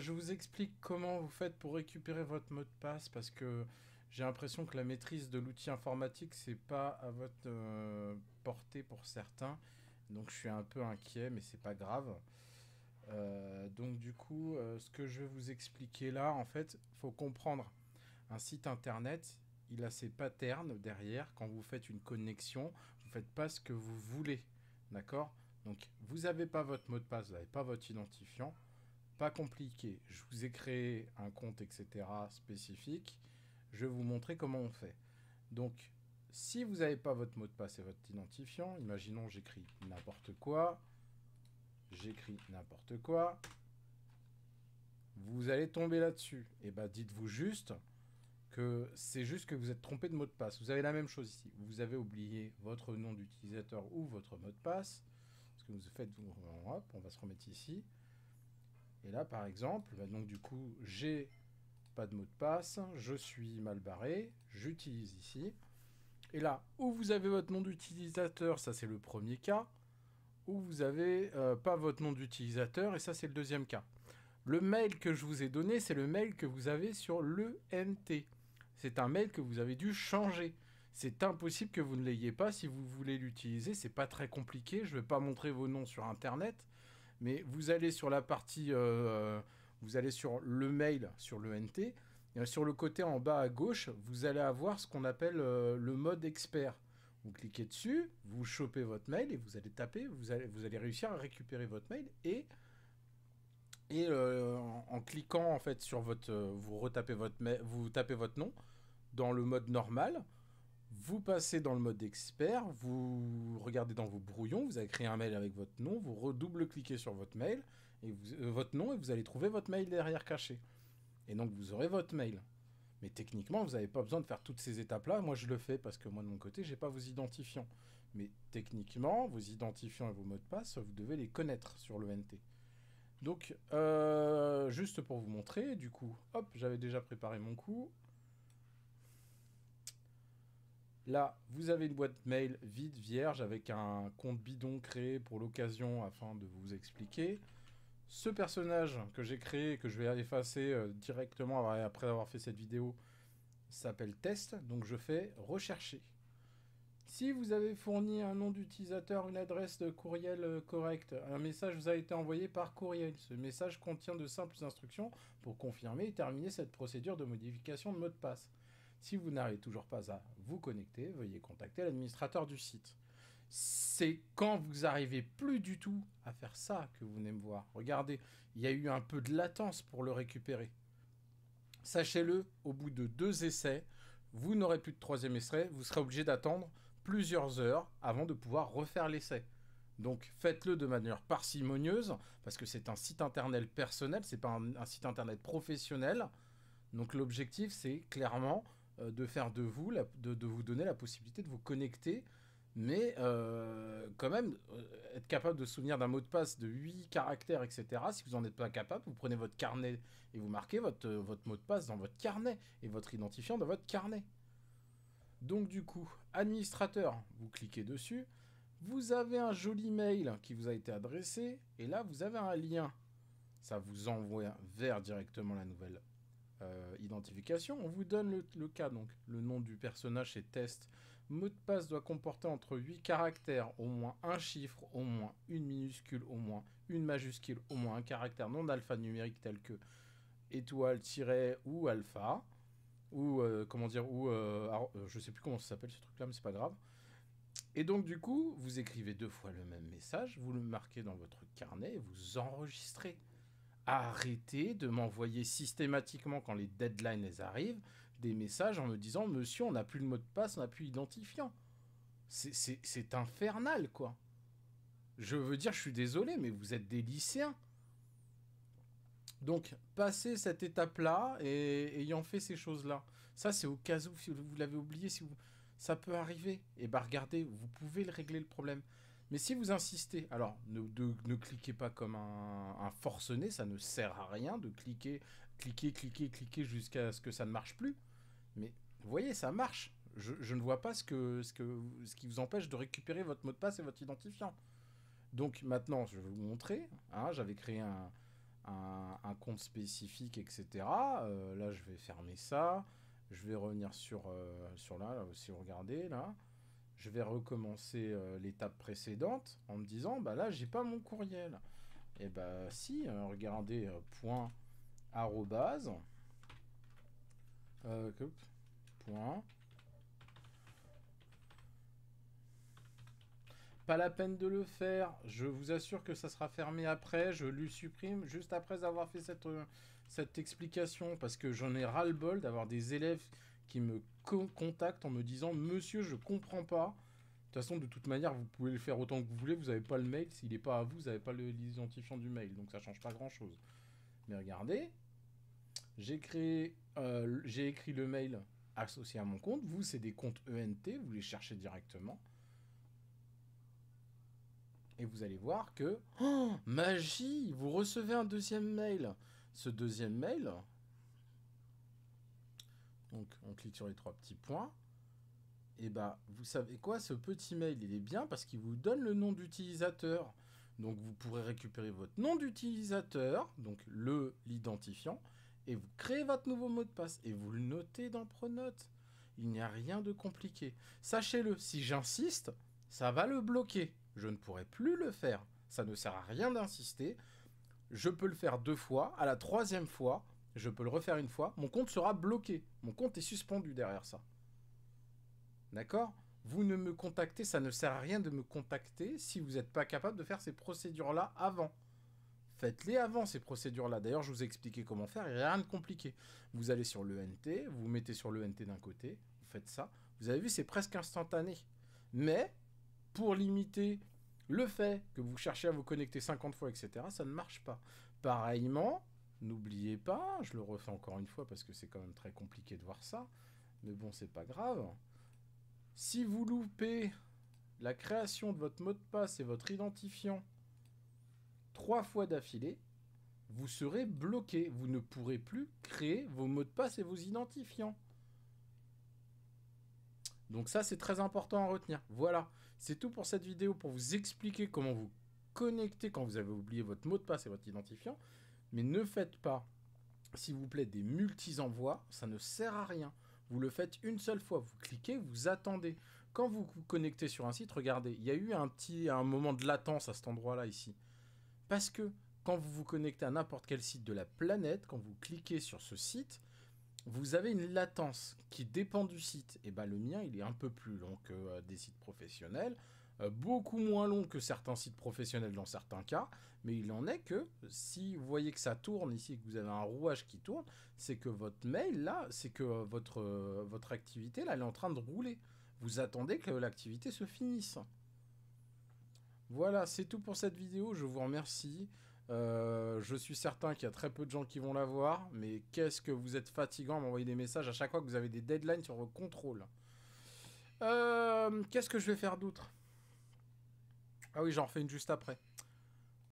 je vous explique comment vous faites pour récupérer votre mot de passe parce que j'ai l'impression que la maîtrise de l'outil informatique, c'est pas à votre portée pour certains. Donc je suis un peu inquiet, mais c'est pas grave. Donc du coup, ce que je vais vous expliquer là, en fait, faut comprendre. Un site internet, il a ses patterns derrière. Quand vous faites une connexion, vous faites pas ce que vous voulez. D'accord? Donc vous n'avez pas votre mot de passe, vous n'avez pas votre identifiant. Pas compliqué. Je vous ai créé un compte, etc. spécifique. Je vais vous montrer comment on fait. Donc, si vous n'avez pas votre mot de passe et votre identifiant, imaginons j'écris n'importe quoi, vous allez tomber là-dessus. Et bah dites-vous juste que c'est juste que vous êtes trompé de mot de passe. Vous avez la même chose ici. Vous avez oublié votre nom d'utilisateur ou votre mot de passe. Ce que vous faites, hop, on va se remettre ici. Et là, par exemple, bah donc du coup, j'ai pas de mot de passe, je suis mal barré, j'utilise ici. Et là, où vous avez votre nom d'utilisateur, ça c'est le premier cas, où vous avez pas votre nom d'utilisateur, et ça c'est le deuxième cas. Le mail que je vous ai donné, c'est le mail que vous avez sur l'ENT. C'est un mail que vous avez dû changer. C'est impossible que vous ne l'ayez pas si vous voulez l'utiliser, c'est pas très compliqué, je ne vais pas montrer vos noms sur internet, mais vous allez sur la partie, vous allez sur le mail, sur l'ENT, et sur le côté en bas à gauche, vous allez avoir ce qu'on appelle le mode expert. Vous cliquez dessus, vous chopez votre mail et vous allez taper, vous allez réussir à récupérer votre mail en cliquant en fait sur votre, vous retapez votre mail, vous tapez votre nom dans le mode normal. Vous passez dans le mode expert, vous regardez dans vos brouillons, vous avez créé un mail avec votre nom, vous redouble-cliquez sur votre mail, et votre nom, et vous allez trouver votre mail derrière caché. Et donc vous aurez votre mail. Mais techniquement, vous n'avez pas besoin de faire toutes ces étapes-là. Moi, je le fais parce que moi, de mon côté, j'ai pas vos identifiants. Mais techniquement, vos identifiants et vos mots de passe, vous devez les connaître sur le NT. Donc, juste pour vous montrer, du coup, hop, j'avais déjà préparé mon coup. Là, vous avez une boîte mail vide, vierge, avec un compte bidon créé pour l'occasion afin de vous expliquer. Ce personnage que j'ai créé, que je vais effacer directement après avoir fait cette vidéo, s'appelle test, donc je fais rechercher. Si vous avez fourni un nom d'utilisateur, une adresse de courriel correcte, un message vous a été envoyé par courriel. Ce message contient de simples instructions pour confirmer et terminer cette procédure de modification de mot de passe. Si vous n'arrivez toujours pas à vous connecter, veuillez contacter l'administrateur du site. C'est quand vous arrivez plus du tout à faire ça que vous venez me voir. Regardez, il y a eu un peu de latence pour le récupérer. Sachez-le, au bout de 2 essais, vous n'aurez plus de 3e essai, vous serez obligé d'attendre plusieurs heures avant de pouvoir refaire l'essai. Donc faites-le de manière parcimonieuse, parce que c'est un site internet personnel, c'est pas un site internet professionnel. Donc l'objectif, c'est clairement de faire de vous, de vous donner la possibilité de vous connecter, mais quand même, être capable de se souvenir d'un mot de passe de 8 caractères, etc. Si vous n'en êtes pas capable, vous prenez votre carnet et vous marquez votre mot de passe dans votre carnet et votre identifiant dans votre carnet. Donc du coup, administrateur, vous cliquez dessus, vous avez un joli mail qui vous a été adressé, et là vous avez un lien. Ça vous envoie vers directement la nouvelle identification. On vous donne le cas, donc le nom du personnage c'est test. Mot de passe doit comporter entre 8 caractères, au moins un chiffre, au moins une minuscule, au moins une majuscule, au moins un caractère non alphanumérique tel que étoile, tiret ou alpha. Ou comment dire, ou je sais plus comment ça s'appelle ce truc là, mais c'est pas grave. Et donc du coup, vous écrivez 2 fois le même message, vous le marquez dans votre carnet et vous enregistrez. Arrêtez de m'envoyer systématiquement, quand les deadlines les arrivent, des messages en me disant « Monsieur, on n'a plus le mot de passe, on n'a plus l'identifiant ». C'est infernal, quoi. Je veux dire, je suis désolé, mais vous êtes des lycéens. Donc, passez cette étape-là et ayant fait ces choses-là. Ça, c'est au cas où, si vous l'avez oublié, si vous... ça peut arriver. Et bah, regardez, vous pouvez le régler le problème. Mais si vous insistez, alors ne cliquez pas comme un forcené, ça ne sert à rien de cliquer jusqu'à ce que ça ne marche plus. Mais vous voyez, ça marche. Je ne vois pas ce qui vous empêche de récupérer votre mot de passe et votre identifiant. Donc maintenant, je vais vous montrer. Hein, j'avais créé un compte spécifique, etc. Là, je vais fermer ça. Je vais revenir sur là aussi, regardez, là. Je vais recommencer l'étape précédente en me disant, bah là, j'ai pas mon courriel. Et bah si, regardez, point, arrobase, point. Pas la peine de le faire, je vous assure que ça sera fermé après, je lui supprime juste après avoir fait cette explication, parce que j'en ai ras-le-bol d'avoir des élèves qui me contactent en me disant « Monsieur, je comprends pas ». De toute façon, de toute manière, vous pouvez le faire autant que vous voulez, vous n'avez pas le mail, s'il n'est pas à vous, vous n'avez pas l'identifiant du mail, donc ça ne change pas grand-chose. Mais regardez, j'ai écrit le mail associé à mon compte, vous, c'est des comptes ENT, vous les cherchez directement. Et vous allez voir que, oh, magie, vous recevez un deuxième mail. Ce deuxième mail, donc on clique sur les 3 petits points. Et bah, vous savez quoi, ce petit mail, il est bien parce qu'il vous donne le nom d'utilisateur. Donc vous pourrez récupérer votre nom d'utilisateur, donc l'identifiant, et vous créez votre nouveau mot de passe. Et vous le notez dans Pronote. Il n'y a rien de compliqué. Sachez-le, si j'insiste, ça va le bloquer. Je ne pourrai plus le faire. Ça ne sert à rien d'insister. Je peux le faire 2 fois. À la 3e fois, je peux le refaire une fois. Mon compte sera bloqué. Mon compte est suspendu derrière ça. D'accord ? Vous ne me contactez, ça ne sert à rien de me contacter si vous n'êtes pas capable de faire ces procédures-là avant. Faites-les avant, ces procédures-là. D'ailleurs, je vous ai expliqué comment faire, il n'y a rien de compliqué. Vous allez sur l'ENT, vous mettez sur l'ENT d'un côté, vous faites ça. Vous avez vu, c'est presque instantané. Mais, pour limiter le fait que vous cherchez à vous connecter 50 fois, etc., ça ne marche pas. Pareillement, n'oubliez pas, je le refais encore une fois parce que c'est quand même très compliqué de voir ça, mais bon, c'est pas grave. Si vous loupez la création de votre mot de passe et votre identifiant 3 fois d'affilée, vous serez bloqué. Vous ne pourrez plus créer vos mots de passe et vos identifiants. Donc ça, c'est très important à retenir. Voilà, c'est tout pour cette vidéo, pour vous expliquer comment vous connecter quand vous avez oublié votre mot de passe et votre identifiant. Mais ne faites pas, s'il vous plaît, des multi-envois. Ça ne sert à rien. Vous le faites une seule fois. Vous cliquez, vous attendez. Quand vous vous connectez sur un site, regardez, il y a eu un moment de latence à cet endroit-là, ici. Parce que quand vous vous connectez à n'importe quel site de la planète, quand vous cliquez sur ce site, vous avez une latence qui dépend du site. Et bien le mien, il est un peu plus long que des sites professionnels, beaucoup moins long que certains sites professionnels dans certains cas, mais il en est que si vous voyez que ça tourne ici, que vous avez un rouage qui tourne, c'est que votre mail là, c'est que votre activité là, elle est en train de rouler. Vous attendez que l'activité se finisse. Voilà, c'est tout pour cette vidéo, je vous remercie. Je suis certain qu'il y a très peu de gens qui vont la voir, mais qu'est-ce que vous êtes fatigant à m'envoyer des messages à chaque fois que vous avez des deadlines sur vos contrôles. Qu'est-ce que je vais faire d'autre? Ah oui, j'en refais une juste après.